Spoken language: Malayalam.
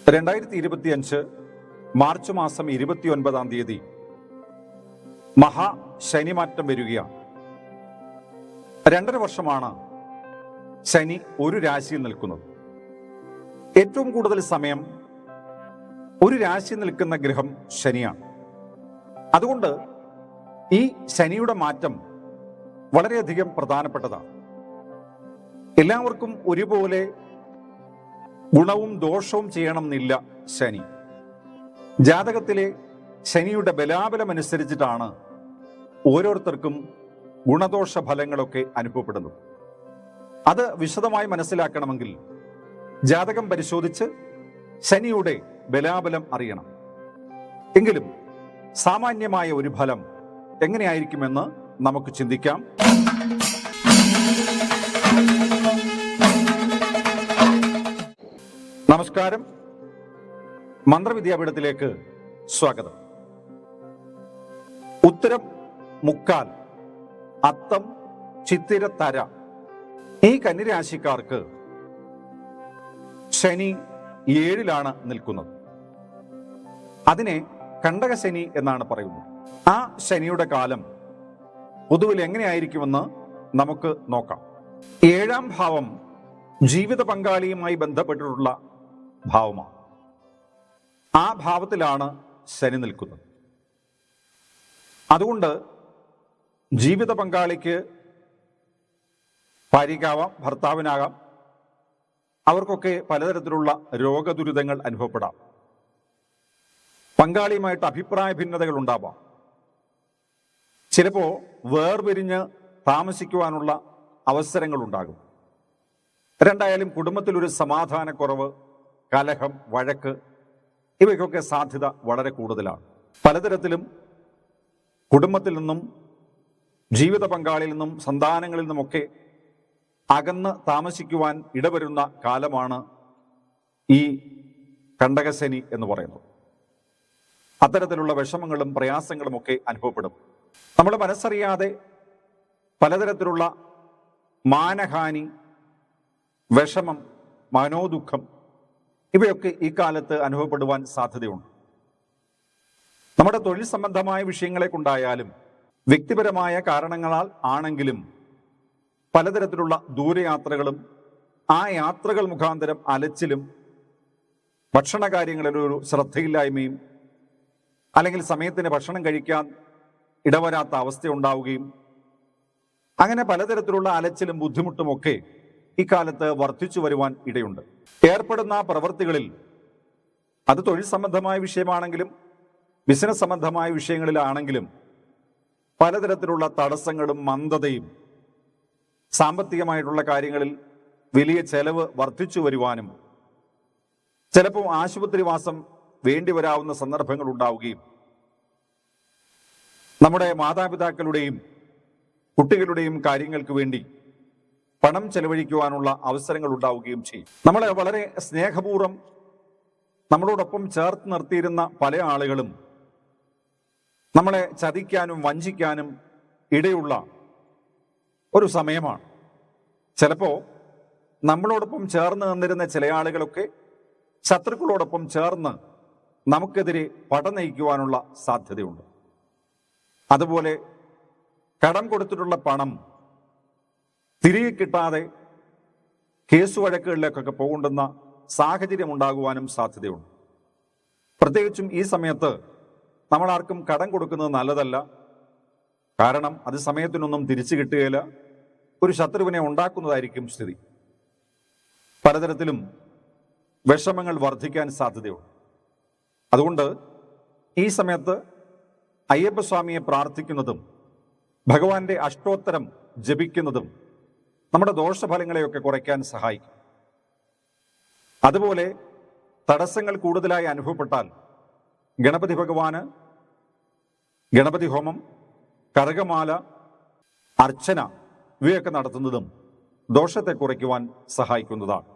2025 മാർച്ച് മാസം 29-ാം തീയതി മഹാശനിമാറ്റം വരികയാണ്. 2.5 വർഷമാണ് ശനി ഒരു രാശിയിൽ നിൽക്കുന്നത്. ഏറ്റവും കൂടുതൽ സമയം ഒരു രാശിയിൽ നിൽക്കുന്ന ഗ്രഹം ശനിയാണ്. അതുകൊണ്ട് ഈ ശനിയുടെ മാറ്റം വളരെയധികം പ്രധാനപ്പെട്ടതാണ്. എല്ലാവർക്കും ഒരുപോലെ ഗുണവും ദോഷവും ചെയ്യണമെന്നില്ല ശനി. ജാതകത്തിലെ ശനിയുടെ ബലാബലം അനുസരിച്ചിട്ടാണ് ഓരോരുത്തർക്കും ഗുണദോഷ ഫലങ്ങളൊക്കെ അനുഭവപ്പെടുന്നത്. അത് വിശദമായി മനസ്സിലാക്കണമെങ്കിൽ ജാതകം പരിശോധിച്ച് ശനിയുടെ ബലാബലം അറിയണം. എങ്കിലും സാമാന്യമായ ഒരു ഫലം എങ്ങനെയായിരിക്കുമെന്ന് നമുക്ക് ചിന്തിക്കാം. നമസ്കാരം, മന്ത്രവിദ്യാപീഠത്തിലേക്ക് സ്വാഗതം. ഉത്തരം, മുക്കാൽ, അത്തം, ചിത്തിര, തര ഈ കന്നിരാശിക്കാർക്ക് ശനി 7-ലാണ് നിൽക്കുന്നത്. അതിനെ കണ്ടകശനി എന്നാണ് പറയുന്നത്. ആ ശനിയുടെ കാലം പൊതുവിൽ എങ്ങനെയായിരിക്കുമെന്ന് നമുക്ക് നോക്കാം. 7-ാം ഭാവം ജീവിത പങ്കാളിയുമായി ബന്ധപ്പെട്ടിട്ടുള്ള ഭാവമാണ്. ആ ഭാവത്തിലാണ് ശനി നിൽക്കുന്നത്. അതുകൊണ്ട് ജീവിത പങ്കാളിക്ക് ഭാര്യയ്ക്കാവാം, ഭർത്താവിനാകാം, അവർക്കൊക്കെ പലതരത്തിലുള്ള രോഗദുരിതങ്ങൾ അനുഭവപ്പെടാം. പങ്കാളിയുമായിട്ട് അഭിപ്രായ ഭിന്നതകൾ ഉണ്ടാവാം. ചിലപ്പോൾ വേർപിരിഞ്ഞ് താമസിക്കുവാനുള്ള അവസരങ്ങൾ ഉണ്ടാകും. രണ്ടായാലും കുടുംബത്തിലൊരു സമാധാനക്കുറവ്, കലഹം, വഴക്ക് ഇവയ്ക്കൊക്കെ സാധ്യത വളരെ കൂടുതലാണ്. പലതരത്തിലും കുടുംബത്തിൽ നിന്നും ജീവിത പങ്കാളിയിൽ നിന്നും സന്താനങ്ങളിൽ നിന്നുമൊക്കെ അകന്ന് താമസിക്കുവാൻ ഇടവരുന്ന കാലമാണ് ഈ കണ്ടകശനി എന്ന് പറയുന്നത്. അത്തരത്തിലുള്ള വിഷമങ്ങളും പ്രയാസങ്ങളും ഒക്കെ അനുഭവപ്പെടും. നമ്മൾ മനസ്സറിയാതെ പലതരത്തിലുള്ള മാനഹാനി, വിഷമം, മനോദുഃഖം ഇവയൊക്കെ ഈ കാലത്ത് അനുഭവപ്പെടുവാൻ സാധ്യതയുണ്ട്. നമ്മുടെ തൊഴിൽ സംബന്ധമായ വിഷയങ്ങളെ കൊണ്ടായാലും വ്യക്തിപരമായ കാരണങ്ങളാൽ ആണെങ്കിലും പലതരത്തിലുള്ള ദൂരയാത്രകളും ആ യാത്രകൾ മുഖാന്തരം അലച്ചിലും ഭക്ഷണ കാര്യങ്ങളിലൊരു ശ്രദ്ധയില്ലായ്മയും അല്ലെങ്കിൽ സമയത്തിന് ഭക്ഷണം കഴിക്കാൻ ഇടവരാത്ത അവസ്ഥയുണ്ടാവുകയും അങ്ങനെ പലതരത്തിലുള്ള അലച്ചിലും ബുദ്ധിമുട്ടുമൊക്കെ ഇക്കാലത്ത് വർദ്ധിച്ചു വരുവാൻ ഇടയുണ്ട്. ഏർപ്പെടുന്ന പ്രവൃത്തികളിൽ അത് തൊഴിൽ സംബന്ധമായ വിഷയമാണെങ്കിലും ബിസിനസ് സംബന്ധമായ വിഷയങ്ങളിലാണെങ്കിലും പലതരത്തിലുള്ള തടസ്സങ്ങളും മന്ദതയും സാമ്പത്തികമായിട്ടുള്ള കാര്യങ്ങളിൽ വലിയ ചെലവ് വർദ്ധിച്ചു വരുവാനും ചിലപ്പോൾ ആശുപത്രിവാസം വേണ്ടിവരാവുന്ന സന്ദർഭങ്ങൾ ഉണ്ടാവുകയും നമ്മുടെ മാതാപിതാക്കളുടെയും കുട്ടികളുടെയും കാര്യങ്ങൾക്ക് വേണ്ടി പണം ചെലവഴിക്കുവാനുള്ള അവസരങ്ങൾ ഉണ്ടാവുകയും ചെയ്യും. നമ്മളെ വളരെ സ്നേഹപൂർവ്വം നമ്മളോടൊപ്പം ചേർത്ത് നിർത്തിയിരുന്ന പല ആളുകളും നമ്മളെ ചതിക്കാനും വഞ്ചിക്കാനും ഇടയുള്ള ഒരു സമയമാണ്. ചിലപ്പോൾ നമ്മളോടൊപ്പം ചേർന്ന് നിന്നിരുന്ന ചില ആളുകളൊക്കെ ശത്രുക്കളോടൊപ്പം ചേർന്ന് നമുക്കെതിരെ പട നയിക്കുവാനുള്ള സാധ്യതയുണ്ട്. അതുപോലെ കടം കൊടുത്തിട്ടുള്ള പണം തിരികെ കിട്ടാതെ കേസ് വഴക്കുകളിലേക്കൊക്കെ പോകേണ്ടുന്ന സാഹചര്യം ഉണ്ടാകുവാനും സാധ്യതയുണ്ട്. പ്രത്യേകിച്ചും ഈ സമയത്ത് നമ്മൾ ആർക്കും കടം കൊടുക്കുന്നത് നല്ലതല്ല. കാരണം അത് സമയത്തിനൊന്നും തിരിച്ചു കിട്ടുകയില്ല. ഒരു ശത്രുവിനെ ഉണ്ടാക്കുന്നതായിരിക്കും സ്ഥിതി. പലതരത്തിലും വിഷമങ്ങൾ വർദ്ധിക്കാൻ സാധ്യതയുണ്ട്. അതുകൊണ്ട് ഈ സമയത്ത് അയ്യപ്പസ്വാമിയെ പ്രാർത്ഥിക്കുന്നതും ഭഗവാന്റെ അഷ്ടോത്തരം ജപിക്കുന്നതും നമ്മുടെ ദോഷഫലങ്ങളെയൊക്കെ കുറയ്ക്കാൻ സഹായിക്കും. അതുപോലെ തടസ്സങ്ങൾ കൂടുതലായി അനുഭവപ്പെട്ടാൽ ഗണപതി ഭഗവാന് ഗണപതി ഹോമം, കറുകമാല, അർച്ചന ഇവയൊക്കെ നടത്തുന്നതും ദോഷത്തെ കുറയ്ക്കുവാൻ സഹായിക്കുന്നതാണ്.